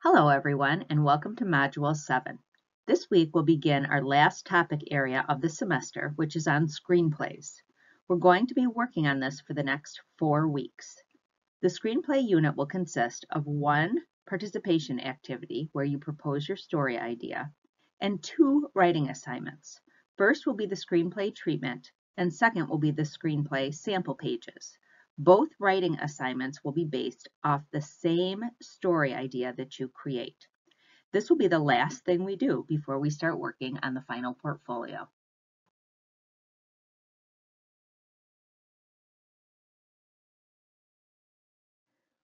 Hello everyone and welcome to Module 7. This week we'll begin our last topic area of the semester, which is on screenplays. We're going to be working on this for the next 4 weeks. The screenplay unit will consist of 1 participation activity where you propose your story idea and 2 writing assignments. First will be the screenplay treatment and second will be the screenplay sample pages. Both writing assignments will be based off the same story idea that you create. This will be the last thing we do before we start working on the final portfolio.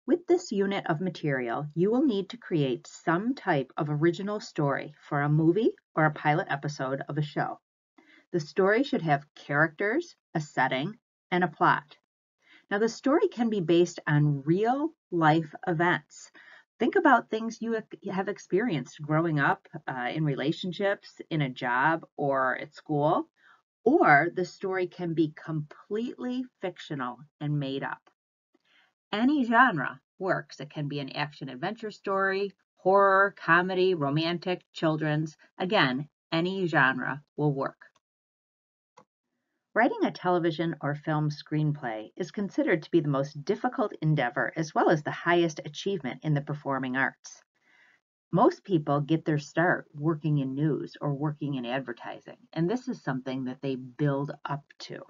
With this unit of material, you will need to create some type of original story for a movie or a pilot episode of a show. The story should have characters, a setting, and a plot. Now, the story can be based on real life events. Think about things you have experienced growing up in relationships, in a job, or at school, or the story can be completely fictional and made up. Any genre works. It can be an action-adventure story, horror, comedy, romantic, children's. Again, any genre will work. Writing a television or film screenplay is considered to be the most difficult endeavor as well as the highest achievement in the performing arts. Most people get their start working in news or working in advertising, and this is something that they build up to.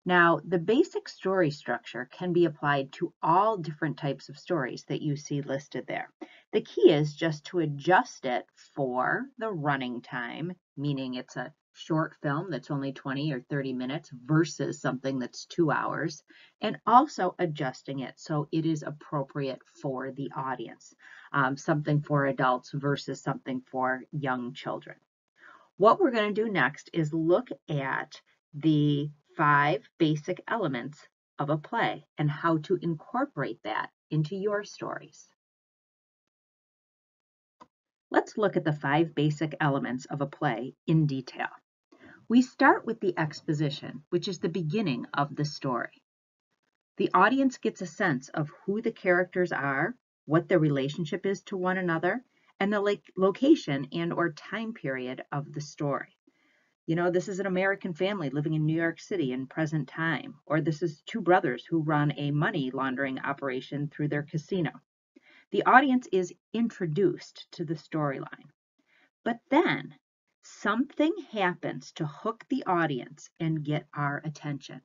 Now, the basic story structure can be applied to all different types of stories that you see listed there. The key is just to adjust it for the running time, meaning it's a short film that's only 20 or 30 minutes versus something that's 2 hours, and also adjusting it so it is appropriate for the audience, something for adults versus something for young children. What we're going to do next is look at the 5 basic elements of a play and how to incorporate that into your stories. Let's look at the 5 basic elements of a play in detail. We start with the exposition, which is the beginning of the story. The audience gets a sense of who the characters are, what their relationship is to one another, and the location and or time period of the story. You know, this is an American family living in New York City in present time, or this is 2 brothers who run a money laundering operation through their casino. The audience is introduced to the storyline. But then something happens to hook the audience and get our attention.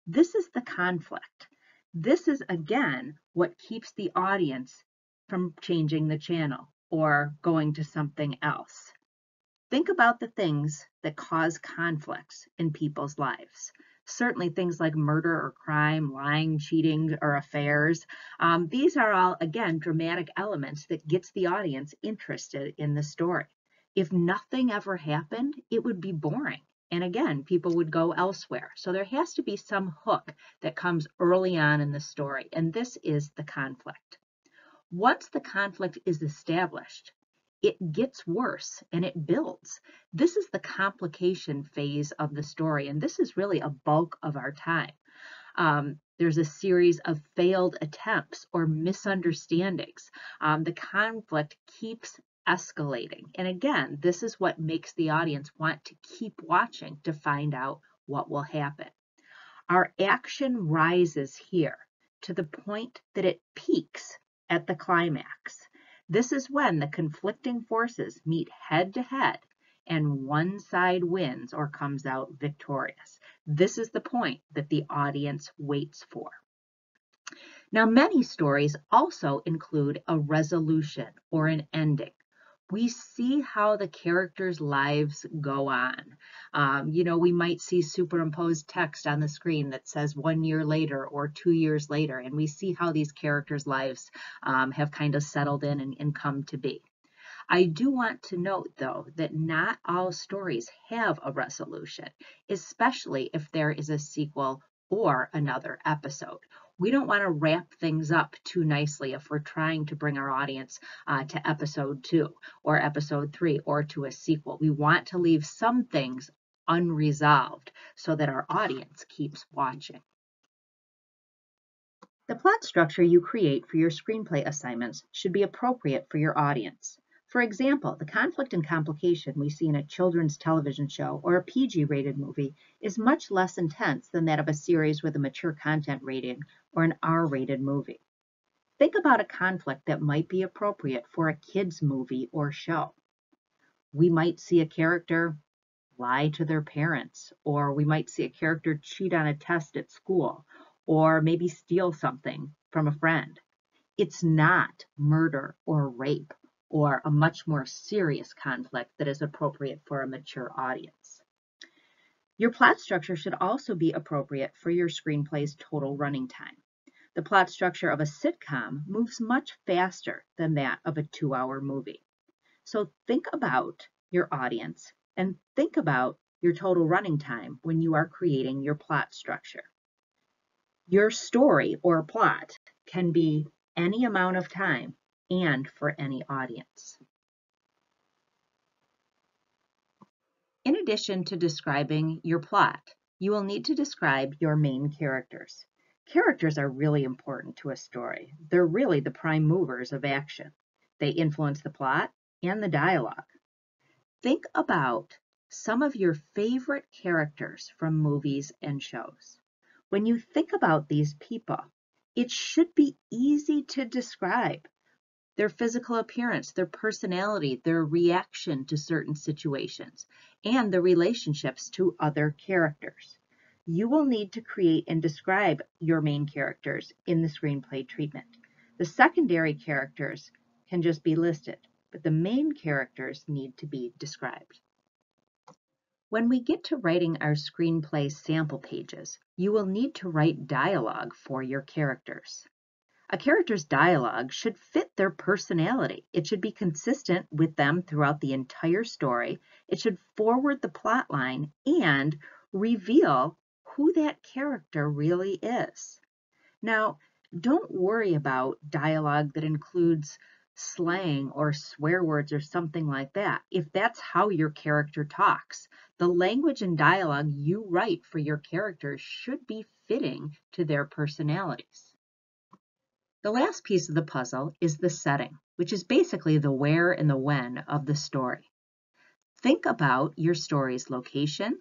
This is the conflict. This is, again, what keeps the audience from changing the channel or going to something else. Think about the things that cause conflicts in people's lives. Certainly things like murder or crime, lying, cheating, or affairs. These are all, again, dramatic elements that gets the audience interested in the story. If nothing ever happened, it would be boring. And again, people would go elsewhere. So there has to be some hook that comes early on in the story, and this is the conflict. Once the conflict is established, it gets worse and it builds. This is the complication phase of the story, and this is really a bulk of our time. There's a series of failed attempts or misunderstandings. The conflict keeps escalating. And again, this is what makes the audience want to keep watching to find out what will happen. Our action rises here to the point that it peaks at the climax. This is when the conflicting forces meet head to head and one side wins or comes out victorious. This is the point that the audience waits for. Now, many stories also include a resolution or an ending. We see how the characters' lives go on. We might see superimposed text on the screen that says 1 year later or 2 years later, and we see how these characters' lives have kind of settled in and come to be. I do want to note, though, that not all stories have a resolution, especially if there is a sequel or another episode. We don't want to wrap things up too nicely if we're trying to bring our audience to episode 2 or episode 3 or to a sequel. We want to leave some things unresolved so that our audience keeps watching. The plot structure you create for your screenplay assignments should be appropriate for your audience. For example, the conflict and complication we see in a children's television show or a PG-rated movie is much less intense than that of a series with a mature content rating or an R-rated movie. Think about a conflict that might be appropriate for a kids' movie or show. We might see a character lie to their parents, or we might see a character cheat on a test at school, or maybe steal something from a friend. It's not murder or rape or a much more serious conflict that is appropriate for a mature audience. Your plot structure should also be appropriate for your screenplay's total running time. The plot structure of a sitcom moves much faster than that of a 2-hour movie. So think about your audience and think about your total running time when you are creating your plot structure. Your story or plot can be any amount of time and for any audience. In addition to describing your plot, you will need to describe your main characters. Characters are really important to a story. They're really the prime movers of action. They influence the plot and the dialogue. Think about some of your favorite characters from movies and shows. When you think about these people, it should be easy to describe their physical appearance, their personality, their reaction to certain situations, and the relationships to other characters. You will need to create and describe your main characters in the screenplay treatment. The secondary characters can just be listed, but the main characters need to be described. When we get to writing our screenplay sample pages, you will need to write dialogue for your characters. A character's dialogue should fit their personality. It should be consistent with them throughout the entire story. It should forward the plot line and reveal who that character really is. Now, don't worry about dialogue that includes slang or swear words or something like that. If that's how your character talks, the language and dialogue you write for your characters should be fitting to their personalities. The last piece of the puzzle is the setting, which is basically the where and the when of the story. Think about your story's location,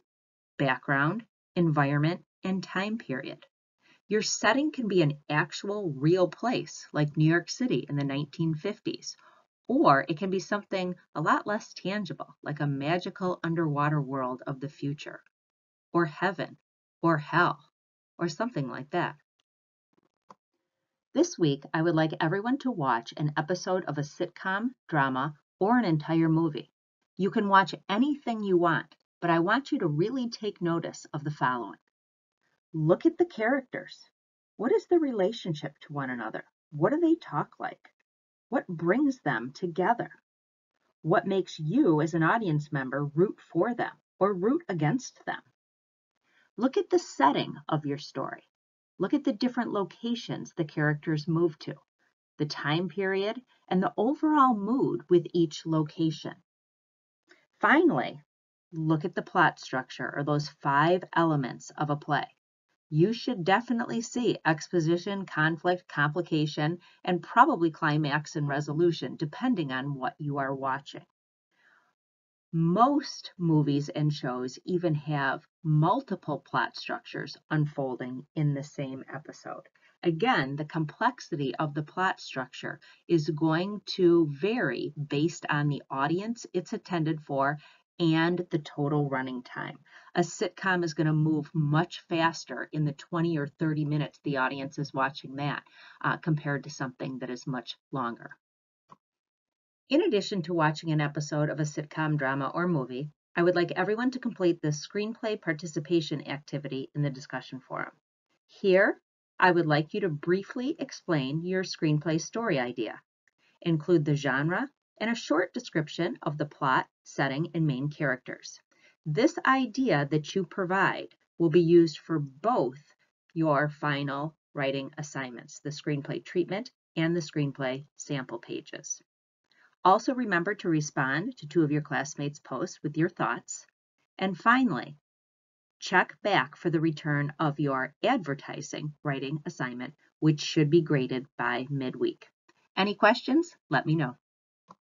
background, environment, and time period. Your setting can be an actual real place, like New York City in the 1950s, or it can be something a lot less tangible, like a magical underwater world of the future, or heaven, or hell, or something like that. This week, I would like everyone to watch an episode of a sitcom, drama, or an entire movie. You can watch anything you want, but I want you to really take notice of the following. Look at the characters. What is the relationship to one another? What do they talk like? What brings them together? What makes you as an audience member root for them or root against them? Look at the setting of your story. Look at the different locations the characters move to, the time period, and the overall mood with each location. Finally, look at the plot structure or those 5 elements of a play. You should definitely see exposition, conflict, complication, and probably climax and resolution, depending on what you are watching. Most movies and shows even have multiple plot structures unfolding in the same episode. Again, the complexity of the plot structure is going to vary based on the audience it's intended for and the total running time. A sitcom is going to move much faster in the 20 or 30 minutes the audience is watching that compared to something that is much longer. In addition to watching an episode of a sitcom, drama, or movie, I would like everyone to complete the Screenplay Participation activity in the discussion forum. Here, I would like you to briefly explain your screenplay story idea. Include the genre and a short description of the plot, setting, and main characters. This idea that you provide will be used for both your final writing assignments, the screenplay treatment and the screenplay sample pages. Also remember to respond to 2 of your classmates' posts with your thoughts. And finally, check back for the return of your advertising writing assignment which should be graded by midweek. Any questions? Let me know.